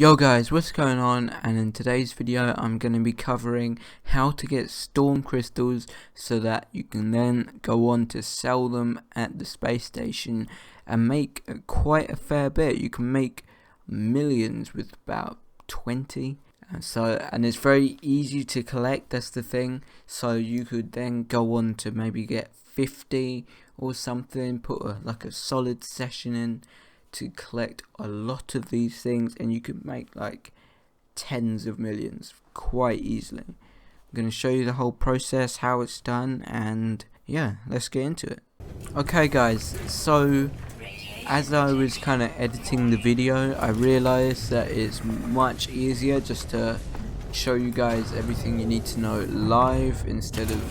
Yo guys, what's going on? And in today's video I'm going to be covering how to get storm crystals so that you can then go on to sell them at the space station and make quite a fair bit. You can make millions with about 20. And it's very easy to collect, that's the thing. So you could then go on to maybe get 50 or something, put like a solid session in to collect a lot of these things, and you could make like tens of millions quite easily. I'm going to show you the whole process, how it's done, and yeah, let's get into it. Okay guys, so as I was kind of editing the video, I realized that it's much easier just to show you guys everything you need to know live instead of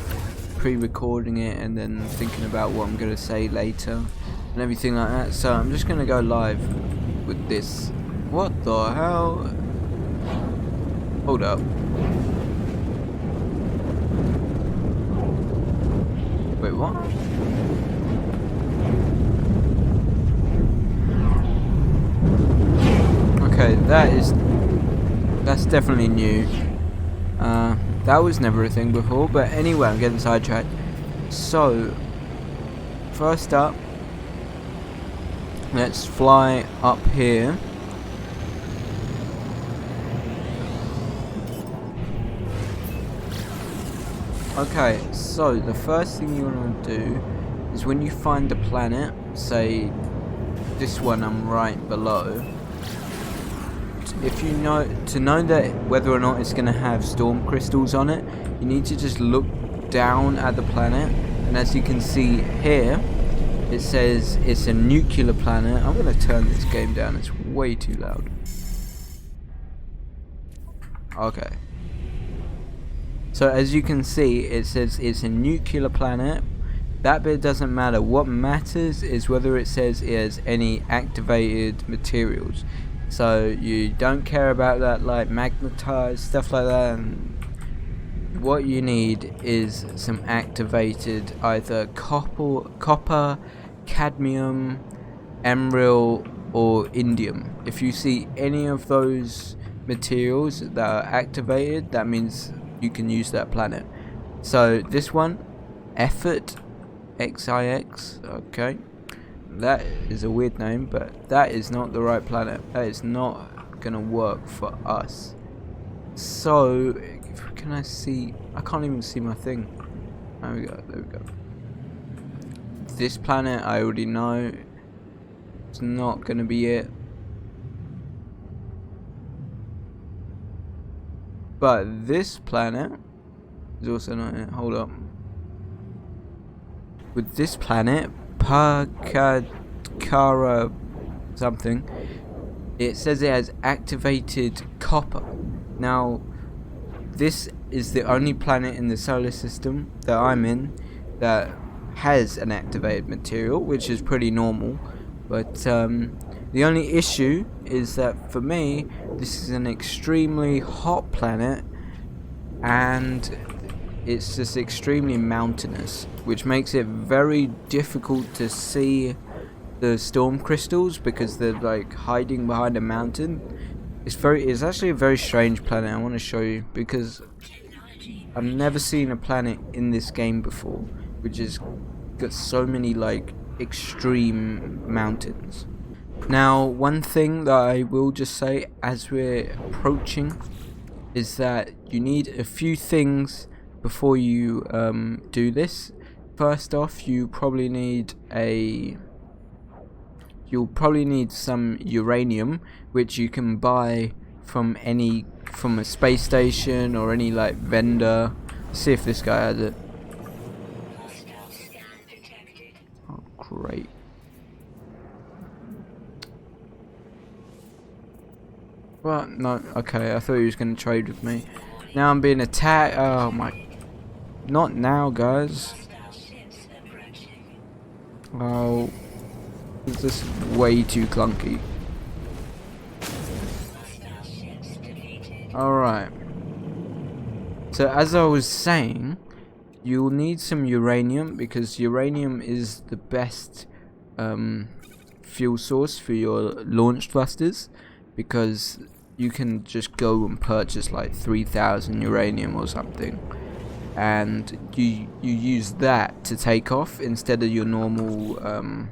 pre-recording it and then thinking about what I'm going to say later and everything like that. So I'm just going to go live with this. What the hell? Hold up. Wait, what? Okay, that's definitely new. That was never a thing before, but anyway, I'm getting sidetracked. So, first up, let's fly up here. Okay, so the first thing you want to do is when you find the planet, say this one I'm right below, if you know that whether or not it's going to have storm crystals on it, you need to just look down at the planet, and as you can see here, it says it's a nuclear planet. I'm going to turn this game down, it's way too loud. Okay. So as you can see, it says it's a nuclear planet. That bit doesn't matter. What matters is whether it says it has any activated materials. So you don't care about that, like magnetized stuff like that. And what you need is some activated either copper, cadmium, emerald, or indium. If you see any of those materials that are activated, that means you can use that planet. So this one, effort, XIX, okay. That is a weird name, but that is not the right planet. That is not gonna work for us. So, can I see? I can't even see my thing. There we go, there we go. This planet, I already know. It's not gonna be it. But this planet is also not it. Hold up. With this planet, Parkcara something, it says it has activated copper. Now, this is the only planet in the solar system that I'm in that has an activated material, which is pretty normal. But the only issue is that for me, this is an extremely hot planet, and it's just extremely mountainous, which makes it very difficult to see the storm crystals because they're like hiding behind a mountain. It's actually a very strange planet. I want to show you because I've never seen a planet in this game before which has got so many like extreme mountains. Now, one thing that I will just say as we're approaching is that you need a few things before you do this. First off, you'll probably need some uranium, which you can buy from a space station or any like vendor. See if this guy has it. Oh, great. Well, no, okay, I thought he was going to trade with me. Now I'm being attacked. Oh my. Not now, guys. Oh. This is way too clunky. Alright. So, as I was saying, you'll need some uranium because uranium is the best fuel source for your launch thrusters, because you can just go and purchase like 3,000 uranium or something, and you use that to take off instead of your normal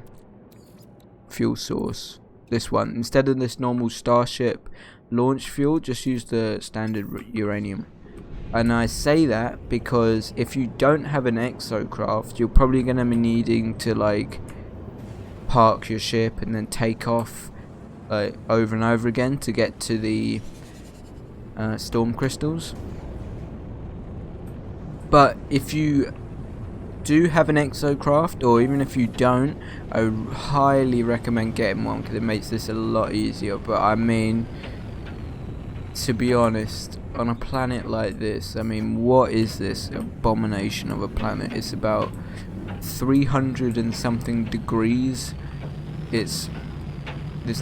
fuel source. This one, instead of this normal Starship launch fuel, just use the standard uranium. And I say that because if you don't have an exocraft, you're probably going to be needing to like park your ship and then take off over and over again to get to the storm crystals. But if you do have an exocraft, or even if you don't, I highly recommend getting one because it makes this a lot easier. But I mean, to be honest, on a planet like this, I mean, what is this abomination of a planet? It's about 300 and something degrees. There's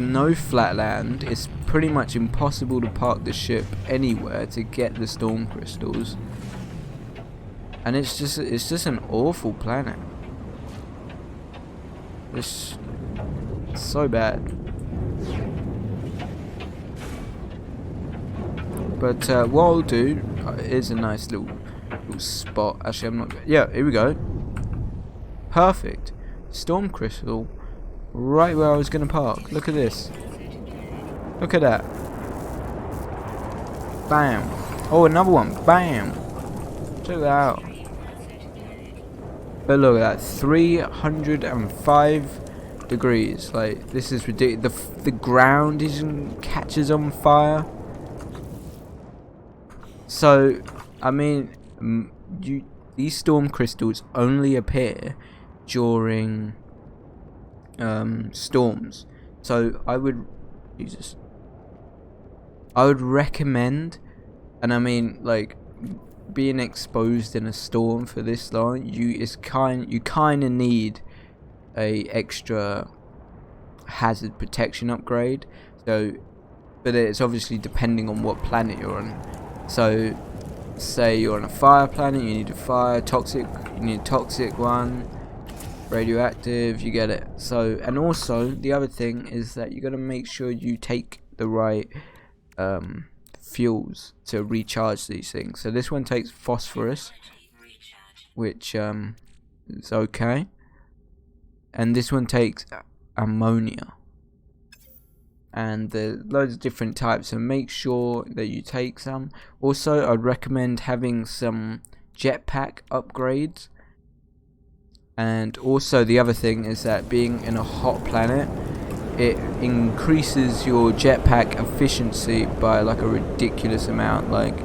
no flat land. It's pretty much impossible to park the ship anywhere to get the storm crystals. And it's just an awful planet. It's so bad. But what I'll do is a nice little spot. Actually, I'm not. Yeah, here we go. Perfect. Storm crystal, right where I was gonna park. Look at this. Look at that. Bam. Oh, another one. Bam. Check that out. But look at that, 305 degrees. Like, this is ridiculous. The ground catches on fire. So, I mean, these storm crystals only appear during storms. So I would recommend, and I mean, like, being exposed in a storm for this long, you kind of need a extra hazard protection upgrade. So, but it's obviously depending on what planet you're on. So, say you're on a fire planet, you need a fire toxic. You need a toxic one, radioactive. You get it. So, and also the other thing is that you got to make sure you take the right fuels to recharge these things. So this one takes phosphorus, which is okay, and this one takes ammonia, and there's loads of different types, so make sure that you take some. Also, I'd recommend having some jetpack upgrades. And also the other thing is that being in a hot planet, it increases your jetpack efficiency by like a ridiculous amount. Like,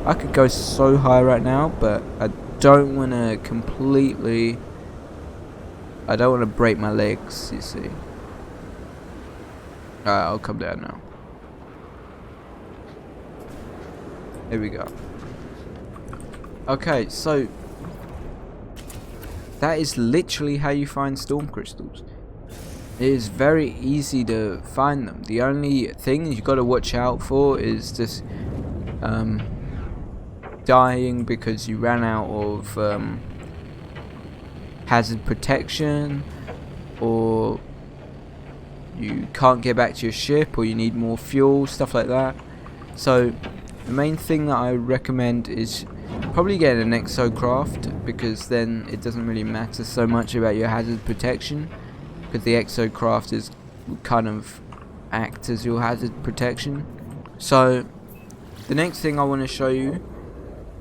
I could go so high right now, but I don't want to break my legs, you see. Alright, I'll come down now. Here we go. Okay, so that is literally how you find storm crystals. It is very easy to find them. The only thing you got to watch out for is just dying because you ran out of hazard protection, or you can't get back to your ship, or you need more fuel, stuff like that. So the main thing that I recommend is probably getting an exocraft, because then it doesn't really matter so much about your hazard protection, because the exocraft is kind of act as your hazard protection. So the next thing I want to show you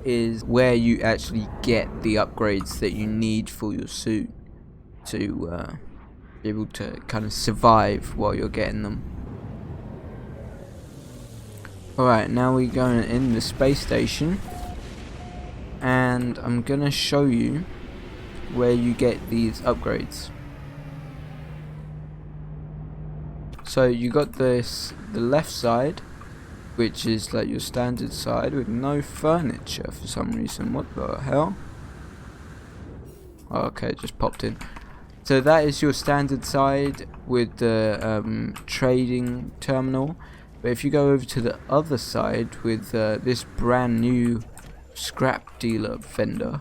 is where you actually get the upgrades that you need for your suit to be able to kind of survive while you're getting them. Alright, now we're going in the space station, and I'm gonna show you where you get these upgrades. So you got the left side, which is like your standard side with no furniture for some reason. What the hell? Oh, okay, it just popped in. So that is your standard side with the trading terminal. But if you go over to the other side with this brand new scrap dealer vendor,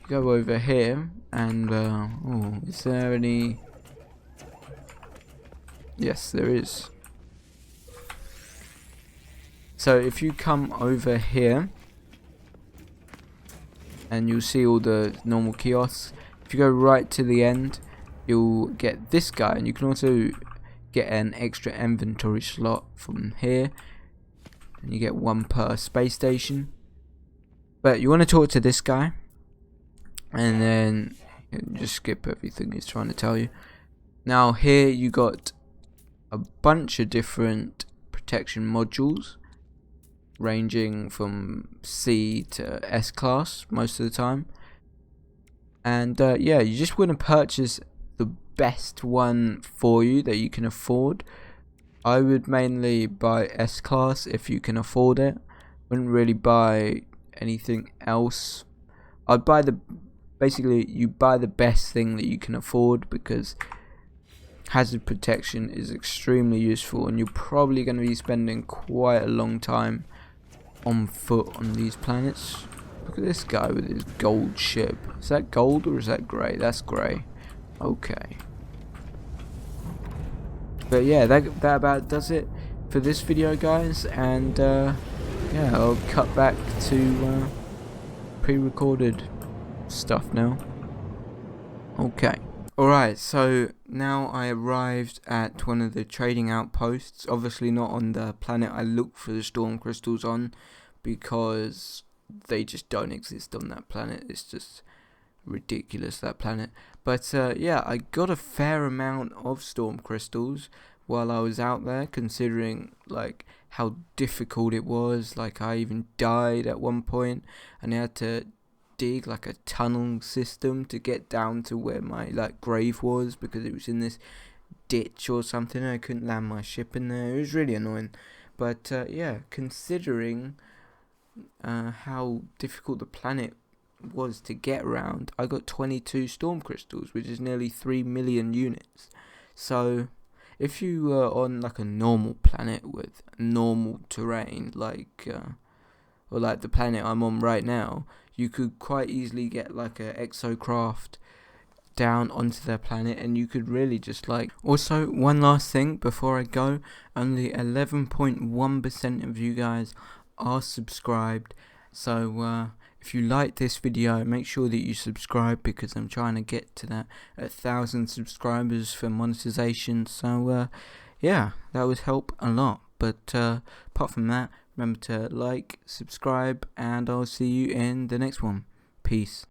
you go over here and oh, is there any? Yes, there is. So if you come over here, and you'll see all the normal kiosks. If you go right to the end, you'll get this guy, and you can also get an extra inventory slot from here, and you get 1 per space station. But you want to talk to this guy, and then just skip everything he's trying to tell you. Now here you got a bunch of different protection modules, ranging from C to S class most of the time. And yeah, you just want to purchase the best one for you that you can afford. I would mainly buy S class if you can afford it. Wouldn't really buy anything else. I'd buy basically you buy the best thing that you can afford, because hazard protection is extremely useful, and you're probably going to be spending quite a long time on foot on these planets. Look at this guy with his gold ship. Is that gold or is that grey? That's grey. Okay. But yeah, that about does it for this video, guys. And yeah, I'll cut back to pre-recorded stuff now. Okay. Alright, so now I arrived at one of the trading outposts. Obviously not on the planet I looked for the storm crystals on, because they just don't exist on that planet. It's just ridiculous, that planet. But yeah, I got a fair amount of storm crystals while I was out there, considering like how difficult it was. Like I even died at one point, and I had to dig like a tunnel system to get down to where my like grave was, because it was in this ditch or something. I couldn't land my ship in there. It was really annoying. But yeah, considering how difficult the planet was to get around, I got 22 storm crystals, which is nearly 3 million units. So if you were on like a normal planet with normal terrain, like or like the planet I'm on right now, you could quite easily get like a exocraft down onto their planet, and you could really just like... Also, one last thing before I go, only 11.1% of you guys are subscribed, so if you like this video, make sure that you subscribe, because I'm trying to get to that 1,000 subscribers for monetization. So yeah, that would help a lot. But apart from that, remember to like, subscribe, and I'll see you in the next one. Peace.